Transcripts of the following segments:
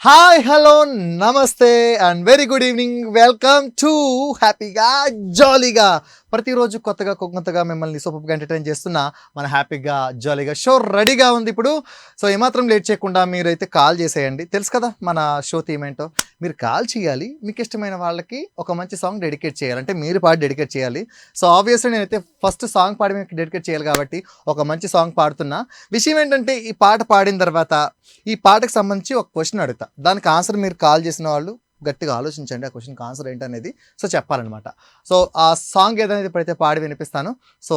Hi hello నమస్తే and very good evening. Welcome to హ్యాపీగా జాలీగా. ప్రతిరోజు కొత్తగా మిమ్మల్ని సూపర్గా ఎంటర్టైన్ చేస్తున్న మన హ్యాపీగా జాలీగా షో రెడీగా ఉంది ఇప్పుడు. సో ఏమాత్రం లేట్ చేయకుండా మీరైతే కాల్ చేసేయండి. తెలుసు కదా మన షో థీమ్ ఏంటో. మీరు కాల్ చేయాలి, మీకు ఇష్టమైన వాళ్ళకి ఒక మంచి సాంగ్ డెడికేట్ చేయాలి, అంటే మీరు పాడి డెడికేట్ చేయాలి. సో ఆబ్వియస్లీ నేనైతే ఫస్ట్ సాంగ్ పాడి మీకు డెడికేట్ చేయాలి కాబట్టి ఒక మంచి సాంగ్ పాడుతున్నా. విషయం ఏంటంటే ఈ పాట పాడిన తర్వాత ఈ పాటకు సంబంధించి ఒక క్వశ్చన్ అడుగుతా, దానికి ఆన్సర్ మీరు కాల్ చేసిన వాళ్ళు గట్టిగా ఆలోచించండి ఆ క్వశ్చన్కి ఆన్సర్ ఏంటనేది. సో చెప్పాలన్నమాట. సో ఆ సాంగ్ ఏదనేది ఇప్పుడైతే పాడి వినిపిస్తాను. సో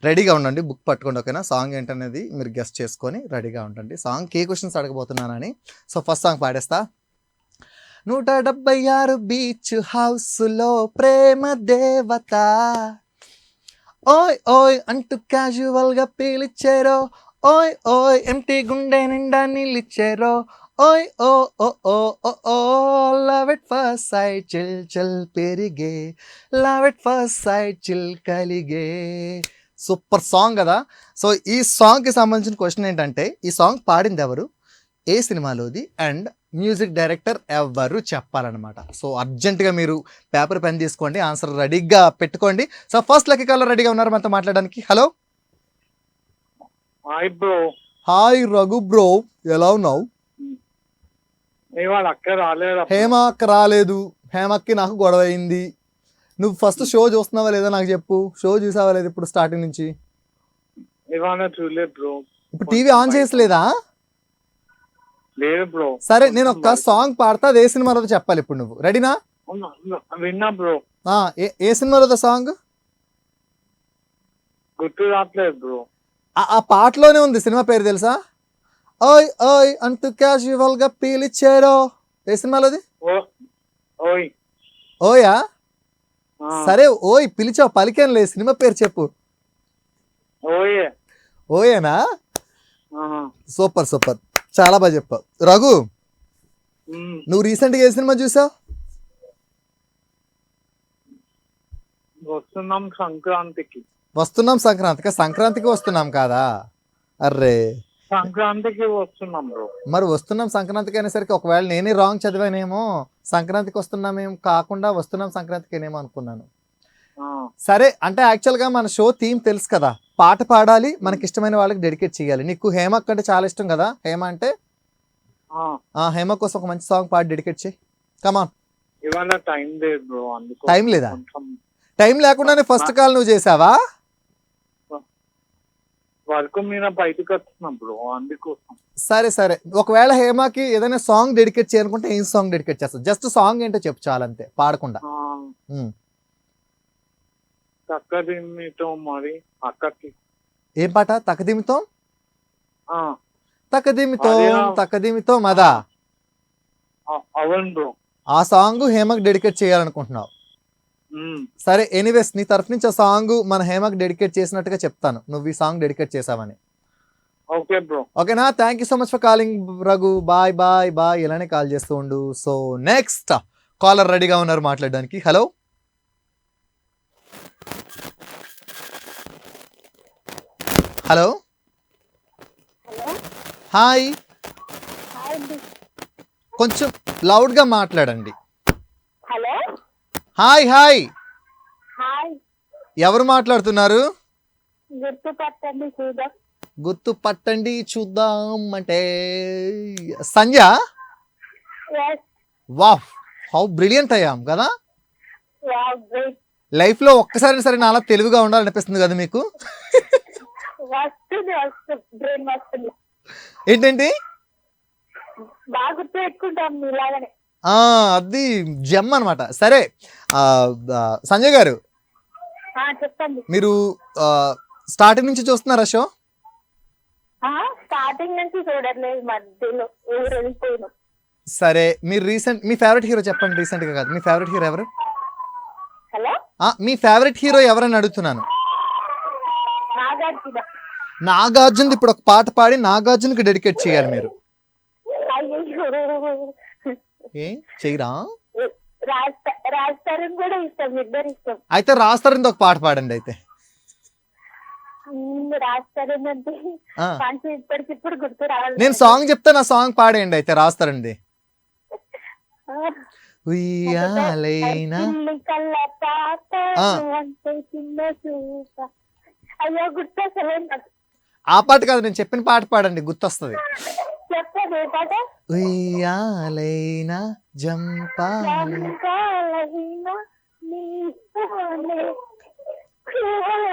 రెడీగా ఉండండి, బుక్ పట్టుకోండి, ఓకేనా? సాంగ్ ఏంటనేది మీరు గెస్ట్ చేసుకొని రెడీగా ఉండండి. సాంగ్కి ఏ క్వశ్చన్స్ అడగబోతున్నానని. సో ఫస్ట్ సాంగ్ పాడేస్తా. 176 బీచ్ హౌస్లో ప్రేమ దేవత, ఓయ్ ఓయ్ అంటూ క్యాజువల్గా పీలిచ్చారో, ఓయ్ ఓయ్ ఎంటీ గుండె నిండా నిలిచారో, ఓయ్ ఓ ఓ ఓ ఓ ఓ love at first sight chill chill పెరిగే, love at first sight chill కలిగే. సూపర్ సాంగ్ కదా. సో ఈ సాంగ్కి సంబంధించిన క్వశ్చన్ ఏంటంటే, ఈ సాంగ్ పాడింది ఎవరు, ఏ సినిమాలోది, అండ్ మ్యూజిక్ డైరెక్టర్ ఎవరు చెప్పాలన్నమాట. సో అర్జెంటుగా మీరు పేపర్ పెన్ తీసుకోండి, ఆన్సర్ రెడీగా పెట్టుకోండి. సో ఫస్ట్ లక్కీ కాలర్ రెడీగా ఉన్నారు మనతో మాట్లాడడానికి. Hello. Hi bro. Hi Raghu bro, ఎలా ఉన్నావు? ఇవాళ అక్క రాలేదు. హేమ అక్క రాలేదు, హేమక్కి నాకు గొడవ అయింది. నువ్వు ఫస్ట్ షో చూస్తున్నావా లేదా నాకు చెప్పు. షో చూసావా లేదా ఇప్పుడు స్టార్టింగ్ నుంచి? ఇవాళ చూడలేదు బ్రో. ఇప్పుడు టీవీ ఆన్ చేసలేదా? లేదు బ్రో. సరే నేను ఒక సాంగ్ పాడతా, అది ఏ సినిమాలో చెప్పాలి ఇప్పుడు. నువ్వు రెడీనా? విన్నా బ్రో. ఏ సినిమాలో సాంగ్ గుర్తు రావట్లేదు బ్రో. ఆ పాటలోనే ఉంది, సినిమా పేరు తెలుసా? ఓయ్ ఓయ్ అంటూ క్యాజువల్ గా పీలిచ్చారో, ఏ సినిమాలోది? ఓయ్ ఓయా? సరే ఓయ్ పిలిచావు, పలికేం లేదు, సినిమా పేరు చెప్పు. ఓయే. ఓయేనా? సూపర్ సూపర్, చాలా బాగా చెప్పావు. రఘు, నువ్వు రీసెంట్గా ఏ సినిమా చూసావు? వస్తున్నాం సంక్రాంతికి. వస్తున్నాం సంక్రాంతికి? సంక్రాంతికి వస్తున్నాం కాదా? అర్రే, సంక్రాంతికి వస్తున్నాం బ్రో. మరి వస్తున్నాం సంక్రాంతికి అనేసరికి ఒకవేళ నేనే రాంగ్ చదివానేమో, సంక్రాంతికి వస్తున్నామేమో కాకుండా వస్తున్నాం సంక్రాంతికేనేమో అనుకున్నాను. సరే, అంటే యాక్చువల్గా మన షో థీమ్ తెలుసు కదా, పాట పాడాలి, మనకి ఇష్టమైన వాళ్ళకి డెడికేట్ చేయాలి. నీకు హేమ అంటే చాలా ఇష్టం కదా, హేమ అంటే. హేమ కోసం ఒక మంచి సాంగ్ పాడి డెడికేట్ చేయి. కమాన్. ఇవాళ టైం లేదు బ్రో, అందుకు. టైం లేదా? టైం లేకుండానే ఫస్ట్ కాల్ నువ్వు చేసావా? వర్క్ మీద బయటకు వస్తున్నాం బ్రో, అందుకోసం. సరే సరే, ఒకవేళ హేమకి ఏదైనా సాంగ్ డెడికేట్ చేయాలనుకుంటే ఏం సాంగ్ డెడికేట్ చేస్తావు? జస్ట్ సాంగ్ ఏంటో చెప్పు చాలంతే, పాడకుండా. తక్కదిమితో మరి అక్కకి. ఏం పాట? తకదిమితో తకదిమితో తకదిమితో మదా? అవును బ్రో. ఆ సాంగ్ హేమకి డెడికేట్ చేయాలనుకుంటున్నావు? సరే, ఎనీవేస్ నీ తరఫు నుంచి ఆ సాంగ్ మన హేమకి డెడికేట్ చేసినట్టుగా చెప్తాను, నువ్వు ఈ సాంగ్ డెడికేట్ చేసావని. Okay bro. ఓకేనా? Thank you so much for calling Raghu. Bye bye bye, ఇలానే కాల్ చేస్తూ ఉండు. సో నెక్స్ట్ కాలర్ రెడీగా ఉన్నారు మాట్లాడడానికి. హలో. హలో. హాయ్, కొంచెం లౌడ్గా మాట్లాడండి. హలో. హాయ్ హాయ్, హాయ్, ఎవరు మాట్లాడుతున్నారు? గుర్తుపట్టండి చూద్దాం. గుర్తుపట్టండి చూద్దాం అంటే సంజ. Yes. వావ్, హౌ బ్రిలియంట్ అయ్యాం కదా. Wow, great. లైఫ్ లో ఒక్కసారి సరే నాలా తెలివిగా ఉండాలనిపిస్తుంది కదా మీకు? వస్తుంది బ్రెయిన్ వస్తుంది. ఏంటండి? బాగా గుర్తు పెట్టుకుంటాం మీలాగనే. అది జెమ్ అనమాట. సరే సంజయ్ గారు, చెప్పండి. మీరు స్టార్టింగ్ నుంచి చూస్తున్నారా షో? స్టార్టింగ్ నుంచి చూడట్లేదు, మధ్యలో ఊరు వెళ్ళిపోయినాం. సరే, మీరు మీ ఫేవరెట్ హీరో చెప్పండి. రీసెంట్ గా కాదు, మీ ఫేవరెట్ హీరో ఎవరు? హలో. మీ ఫేవరెట్ హీరో ఎవరని అడుగుతున్నాను. నాగార్జున. నాగార్జున ఇప్పుడు ఒక పాట పాడి నాగార్జునకి డెడికేట్ చేయాలి మీరు. ఏం చెయ్యరా? రాజ్ తరుణ్ కూడా ఇష్టం, ఇద్దరు ఇష్టం. అయితే రాజ్ తరుణ్ ఒక పాట పాడండి అయితే. రాజ్ తరుణ్ అంటే ఇప్పటికిప్పుడు గుర్తు రావాలి. నేను సాంగ్ చెప్తే నా సాంగ్ పాడేయండి అయితే రాజ్ తరుణ్ది. ఉయ్యాలైనా పిల్లి కళ్ళ పాట ఆ. నువ్వంటే చిన్న చూప. అయ్యో గుర్తొస్తలేదు నాకు. ఆ పాట కాదు, నేను చెప్పిన పాట పాడండి, గుర్తొస్తుంది. చెప్పండి ఏ పాట? ఉయ్యాలైనా జంపాలి. జంపాలైన నీతోనే.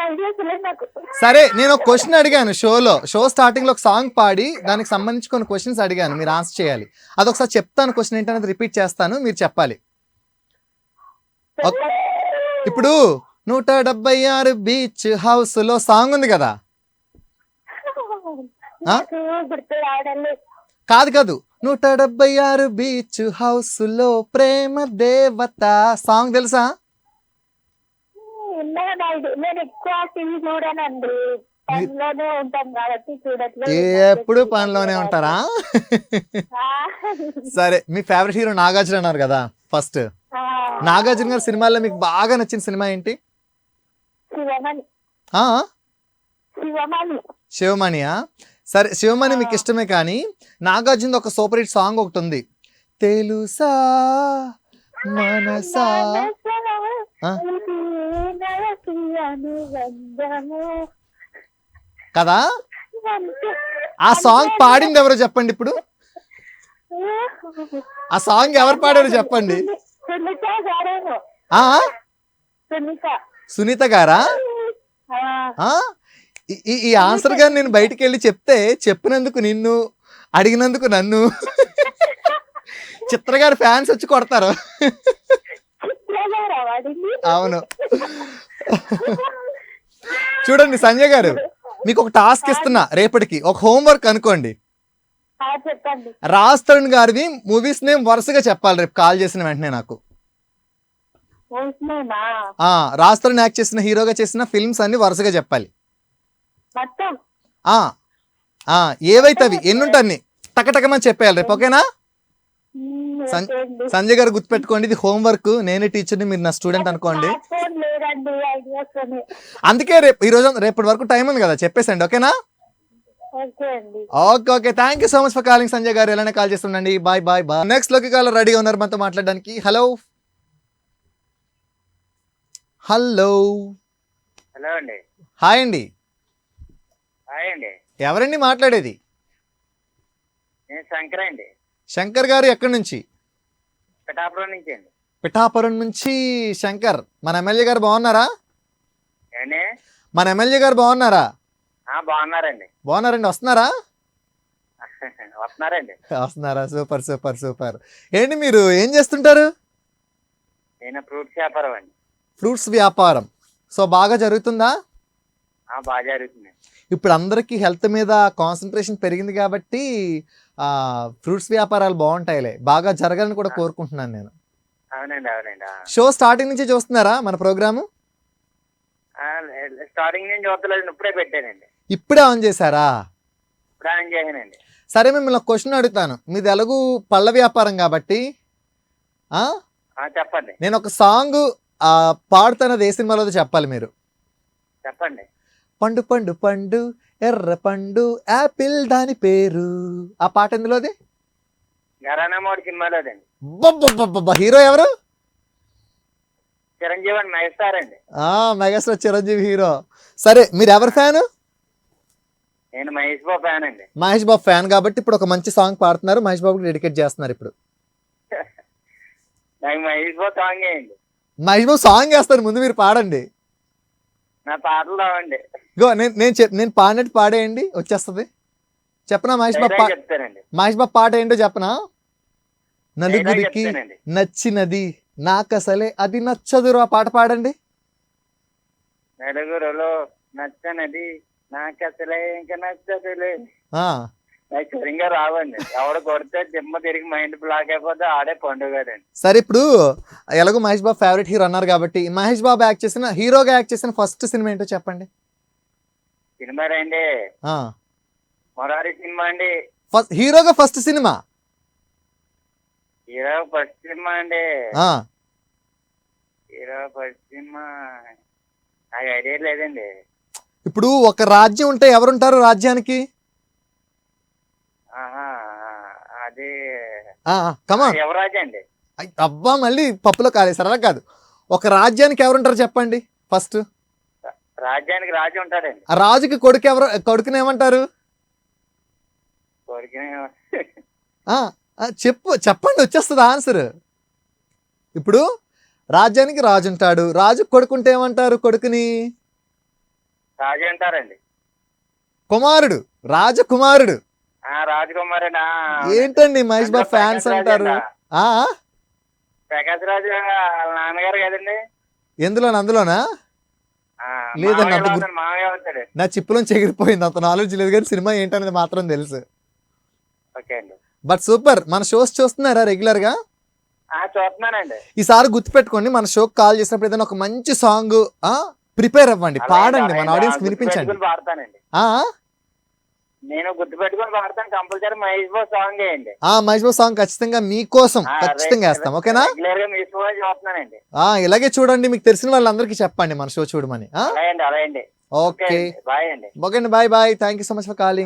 ఐడియా తెలియదు నాకు. సరే, నేను ఒక క్వశ్చన్ అడిగాను షో స్టార్టింగ్ లో ఒక సాంగ్ పాడి దానికి సంబంధించి కొన్ని క్వశ్చన్స్ అడిగాను, మీరు ఆన్సర్ చేయాలి. అదొకసారి చెప్తాను, క్వశ్చన్ ఏంటనేది రిపీట్ చేస్తాను, మీరు చెప్పాలి. ఇప్పుడు 176 బీచ్ హౌస్ లో సాంగ్ ఉంది కదా. నాకు గుర్తు రావడం లేదు. కాదు 176 బీచ్ హౌస్ లో ప్రేమ దేవత సాంగ్ తెలుసా? ఉన్నాను ఐడియా. నేను ఎక్కువ టీవీ చూడనండి, పనిలోనే ఉంటాం కాబట్టి చూడట్లేదు. ఎప్పుడు పనిలోనే ఉంటారా? సరే, మీ ఫేవరెట్ హీరో నాగార్జున అన్నారు కదా. ఫస్ట్ నాగార్జున గారి సినిమాల్లో మీకు బాగా నచ్చిన సినిమా ఏంటి? శివమణి. ఆ శివమణి. శివమణియా? సరే, శివమణి మీకు ఇష్టమే, కానీ నాగార్జున ఒక సూపర్ హిట్ సాంగ్ ఒకటి ఉంది, తెలుసా మనసా. ఆ? కదా? ఆ సాంగ్ పాడింది ఎవరో చెప్పండి ఇప్పుడు. ఆ సాంగ్ ఎవరు పాడారో చెప్పండి. సునీత గారేమో. ఆ సునీత. సునీత గారా? ఆ. ఆ ఈ ఆన్సర్ గాని నేను బయటికి వెళ్ళి చెప్తే, చెప్పినందుకు నిన్ను, అడిగినందుకు నన్ను, చిత్ర గారి ఫ్యాన్స్ వచ్చి కొడతారు. చిత్రగారా వాడింది? అవును. చూడండి సంజయ్ గారు, మీకు ఒక టాస్క్ ఇస్తున్నా రేపటికి, ఒక హోంవర్క్ అనుకోండి. చెప్పండి. రాజ్ తరుణ్ గారిది మూవీస్ నేమ్ వరుసగా చెప్పాలి రేపు కాల్ చేసిన వెంటనే నాకు. రాజ్ తరుణ్ యాక్ట్ చేసిన, హీరోగా చేసిన ఫిల్మ్స్ అన్ని వరుసగా చెప్పాలి. మొత్తం ఏవైతే అవి ఎన్ని ఉంటాయి అన్ని టకటకమని చెప్పేయాలి రేపు, ఓకేనా? సంజయ్ గారు గుర్తుపెట్టుకోండి, ఇది హోంవర్క్. నేనే టీచర్ని, మీరు నా స్టూడెంట్ అనుకోండి. అందుకే రేపటి వరకు టైం ఉంది కదా, చెప్పేసండి, ఓకేనా? Okay, thank you so much for calling Sanjay garu. ఎలానే కాల్ చేస్తుండండి. Bye bye bye. నెక్స్ట్ లోకి కాల్ రెడీగా ఉన్నారు మనతో మాట్లాడడానికి. హలో హలో హలో అండి. హాయ్ అండి. హాయ్ అండి. ఎవరండి మాట్లాడేది? నేను శంకర్ అండి. శంకర్ గారు ఎక్కడి నుంచి? పిఠాపురం నుంచి అండి. పిఠాపురం నుంచి శంకర్. మన ఎమ్మెల్యే గారు బాగున్నారా? ఏండి? మన ఎమ్మెల్యే గారు బాగున్నారా? బాగున్నారండి. బాగున్నారండి. వస్తున్నారా? వస్తున్నారండి. Super super super. ఏంటి మీరు ఏం చేస్తుంటారు? నేను ఫ్రూట్స్ వ్యాపారం అండి. ఫ్రూట్స్ వ్యాపారం. సో బాగా జరుగుతుందా? బాగా జరుగుతుంది. ఇప్పుడు అందరికీ హెల్త్ మీద కాన్సన్ట్రేషన్ పెరిగింది కాబట్టి ఫ్రూట్స్ వ్యాపారాలు బాగుంటాయిలే, బాగా జరగాలని కూడా కోరుకుంటున్నాను నేను. అవునండి, అవునండి. షో స్టార్టింగ్ నుంచి చూస్తున్నారా మన ప్రోగ్రాము? స్టార్టింగ్ నుంచి చూడలేదు, ఇప్పుడే పెట్టానండి. ఇప్పుడే ఆన్ చేశారా? ఇప్పుడే ఆన్ చేశానండి. సరే, మిమ్మల్ని ఒక క్వశ్చన్ అడుగుతాను. మీది ఎలాగూ పళ్ళ వ్యాపారం కాబట్టి చెప్పండి. నేను ఒక సాంగ్ పాడుతున్నది ఏ సినిమాలో చెప్పాలి మీరు. చెప్పండి. పండు పండు పండు ఎర్ర పండు యాపిల్ దాని పేరు, ఆ పాట ఎందులోది? గరానామోడి సినిమాలోదండి. హీరో ఎవరు? చిరంజీవి అండి, మెగాస్టార్ అండి. Megastar Chiranjeevi hero. సరే, మీరు ఎవరి ఫ్యాన్? నేను మహేష్ బాబు ఫ్యాన్ అండి. మహేష్ బాబు ఫ్యాన్ కాబట్టి ఇప్పుడు ఒక మంచి సాంగ్ పాడుతున్నారు, మహేష్ బాబుకి డెడికేట్ చేస్తున్నారు. ఇప్పుడు నాకు మహేష్ బాబు సాంగ్ వేయండి. మహేష్ బాబు సాంగ్ వేస్తారు, ముందు మీరు పాడండి. నా పాటలు రావండి. ఇగో నేను పాడినట్టు పాడేయండి, వచ్చేస్తుంది. చెప్పనా? మహేష్ బాబు పాట ఏంటో చెప్పనా? నలుగురికి నచ్చినది నాకసలే అది నచ్చదురు, ఆ పాట పాడండి. నలుగురులో నచ్చనది నాకసలే ఇంకా నచ్చదులే. నాకు సరిగ్గా రావండి. ఎవడ కొడితే దిమ్మ తిరిగి మైండ్ బ్లాక్ అయిపోతే ఆడే పండుగ. సరే, ఇప్పుడు ఎలాగో మహేష్ బాబు ఫేవరెట్ హీరో అన్నారు కాబట్టి, మహేష్ బాబు యాక్ట్ చేసిన, హీరోగా యాక్ట్ చేసిన ఫస్ట్ సినిమా ఏంటో చెప్పండి. సినిమా అండి మొరారి సినిమా అండి. హీరోగా first cinema? Hero first cinema అండి. హీరో ఫస్ట్ సినిమా నాకు ఐడియా లేదండి. ఇప్పుడు ఒక రాజ్యం ఉంటే ఎవరుంటారు రాజ్యానికి? అది యువరాజు అండి. అబ్బా మళ్ళీ పప్పులో కాలేసారు, అలా కాదు. ఒక రాజ్యానికి ఎవరుంటారు చెప్పండి ఫస్ట్. రాజ్యానికి రాజు ఉంటాడండి. ఆ రాజుకి కొడుకు ఎవరు, కొడుకుని ఏమంటారు? కోరిక చెప్పండి వచ్చేస్తుంది ఆన్సర్. ఇప్పుడు రాజ్యానికి రాజు ఉంటాడు, రాజు కొడుకుంటే ఏమంటారు? కొడుకుని రాజు అంటారండి. కుమారుడు, రాజకుమారుడు. రాజకుమార్ అండి. ఏంటండి మహేష్ బాబు ఫ్యాన్స్ అంటారు. ఆ ప్రకాష్ రాజు వాళ్ళ నాన్నగారు కదండి. అందులోనా? లేదండి, అంత మామయ్య అవుతాడు. నా చిప్పులోంచి ఎగిరిపోయింది, అంత నాలెడ్జ్ లేదు, కానీ సినిమా ఏంటనేది మాత్రం తెలుసు. ఓకే అండి. But super. మన షోస్ చూస్తున్నారా రెగ్యులర్ గా? చూస్తున్నానండి. ఈసారి గుర్తుపెట్టుకోండి, మన షోకి కాల్ చేసినప్పుడు ఏదైనా ఒక మంచి సాంగ్ ప్రిపేర్ అవ్వండి, పాడండి, మన ఆడియన్స్ వినిపించండి. పాడతానండి. నేను గుర్తుపెట్టుకుని పాడతాను కంపల్సరీ. మహేష్ బాబు సాంగ్ వేయండి. మహేష్ బాబు సాంగ్ ఖచ్చితంగా మీకోసం ఖచ్చితంగా వేస్తాం, ఓకేనా? చూస్తున్నానండి. ఇలాగే చూడండి, మీకు తెలిసిన వాళ్ళందరికీ చెప్పండి మన షో చూడమని. అలాగే. ఓకే బాయ్ అండి. Bye bye. Thank you so much for calling.